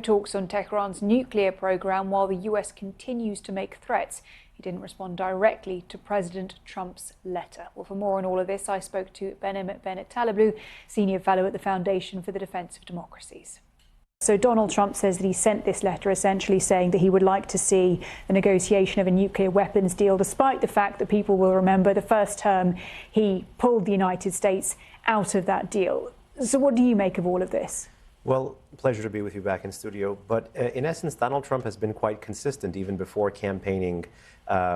talks on Tehran's nuclear program while the US continues to make threats. He didn't respond directly to President Trump's letter. Well, for more on all of this, I spoke to Behnam Ben Taleblu, Senior Fellow at the Foundation for the Defense of Democracies. So Donald Trump says that he sent this letter essentially saying that he would like to see the negotiation of a nuclear weapons deal, despite the fact that people will remember the first term he pulled the United States out of that deal. So what do you make of all of this? Well, pleasure to be with you back in studio. But in essence, Donald Trump has been quite consistent even before campaigning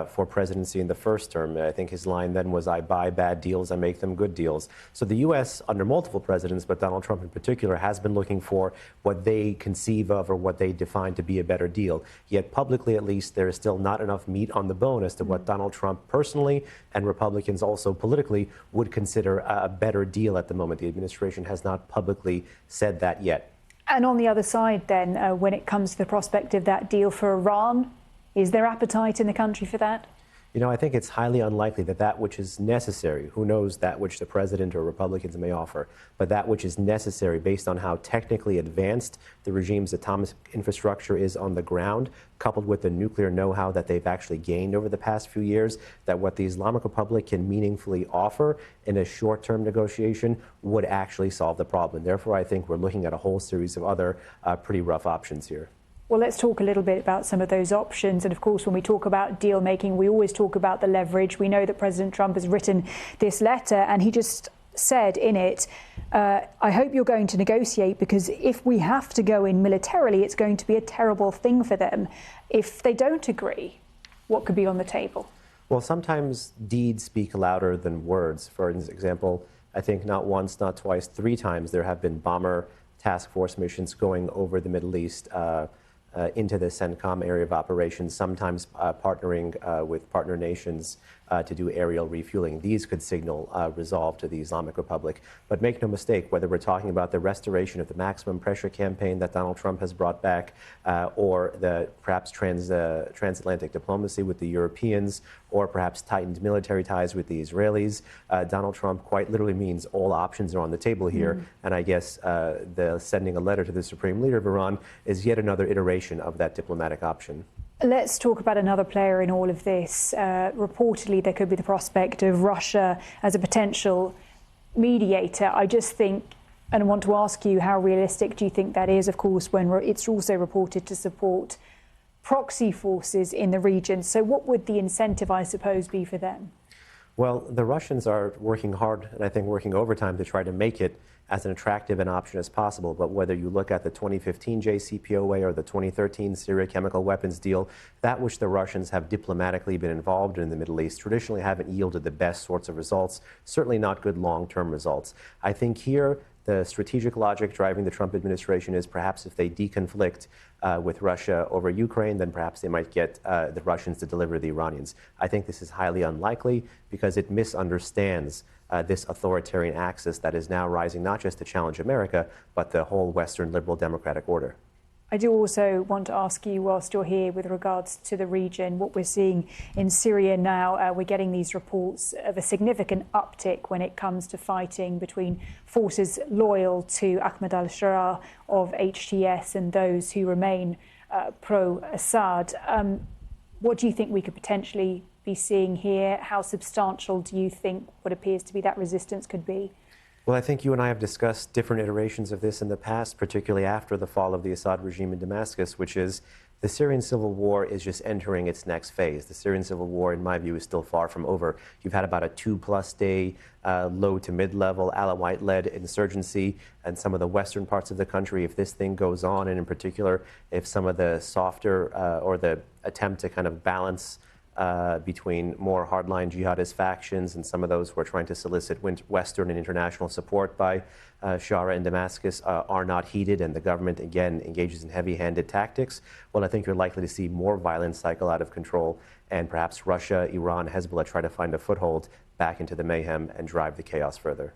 for presidency in the first term. I think his line then was, "I buy bad deals, I make them good deals." So the U.S., under multiple presidents, but Donald Trump in particular, has been looking for what they conceive of or what they define to be a better deal. Yet publicly, at least, there is still not enough meat on the bone as to what Donald Trump personally and Republicans also politically would consider a better deal at the moment. The administration has not publicly said that yet. And on the other side, then, when it comes to the prospect of that deal for Iran, is there appetite in the country for that? You know, I think it's highly unlikely that that which is necessary, who knows that which the president or Republicans may offer, but that which is necessary based on how technically advanced the regime's atomic infrastructure is on the ground, coupled with the nuclear know-how that they've actually gained over the past few years, that what the Islamic Republic can meaningfully offer in a short-term negotiation would actually solve the problem. Therefore, I think we're looking at a whole series of other pretty rough options here. Well, let's talk a little bit about some of those options. And of course, when we talk about deal making, we always talk about the leverage. We know that President Trump has written this letter and he just said in it, I hope you're going to negotiate, because if we have to go in militarily, it's going to be a terrible thing for them. If they don't agree, what could be on the table? Well, sometimes deeds speak louder than words. For example, I think not once, not twice, 3 times there have been bomber task force missions going over the Middle East into the CENTCOM area of operations, sometimes partnering with partner nations to do aerial refueling. These could signal resolve to the Islamic Republic. But make no mistake, whether we're talking about the restoration of the maximum pressure campaign that Donald Trump has brought back, or the perhaps transatlantic diplomacy with the Europeans, or perhaps tightened military ties with the Israelis, Donald Trump quite literally means all options are on the table here. And I guess the sending a letter to the Supreme Leader of Iran is yet another iteration of that diplomatic option. Let's talk about another player in all of this. Reportedly, there could be the prospect of Russia as a potential mediator. I just think, and I want to ask you, how realistic do you think that is, of course, when it's also reported to support proxy forces in the region? So what would the incentive, I suppose, be for them? Well, the Russians are working hard, and I think working overtime, to try to make it as an attractive an option as possible. But whether you look at the 2015 JCPOA or the 2013 Syria chemical weapons deal, that which the Russians have diplomatically been involved in the Middle East traditionally haven't yielded the best sorts of results, certainly not good long-term results. I think here the strategic logic driving the Trump administration is perhaps if they deconflict with Russia over Ukraine, then perhaps they might get the Russians to deliver the Iranians. I think this is highly unlikely because it misunderstands this authoritarian axis that is now rising not just to challenge America, but the whole Western liberal democratic order. I do also want to ask you, whilst you're here, with regards to the region, what we're seeing in Syria now. We're getting these reports of a significant uptick when it comes to fighting between forces loyal to Ahmed al-Sharaa of HTS and those who remain pro-Assad. What do you think we could potentially be seeing here? How substantial do you think what appears to be that resistance could be? Well, I think you and I have discussed different iterations of this in the past, particularly after the fall of the Assad regime in Damascus, which is the Syrian civil war is just entering its next phase. The Syrian civil war, in my view, is still far from over. You've had about a 2+ day low to mid-level Alawite-led insurgency in some of the western parts of the country. If this thing goes on, and in particular, if some of the softer or the attempt to kind of balance between more hardline jihadist factions and some of those who are trying to solicit Western and international support by Shara in Damascus are not heeded, and the government again engages in heavy-handed tactics, well, I think you're likely to see more violence cycle out of control, and perhaps Russia, Iran, Hezbollah try to find a foothold back into the mayhem and drive the chaos further.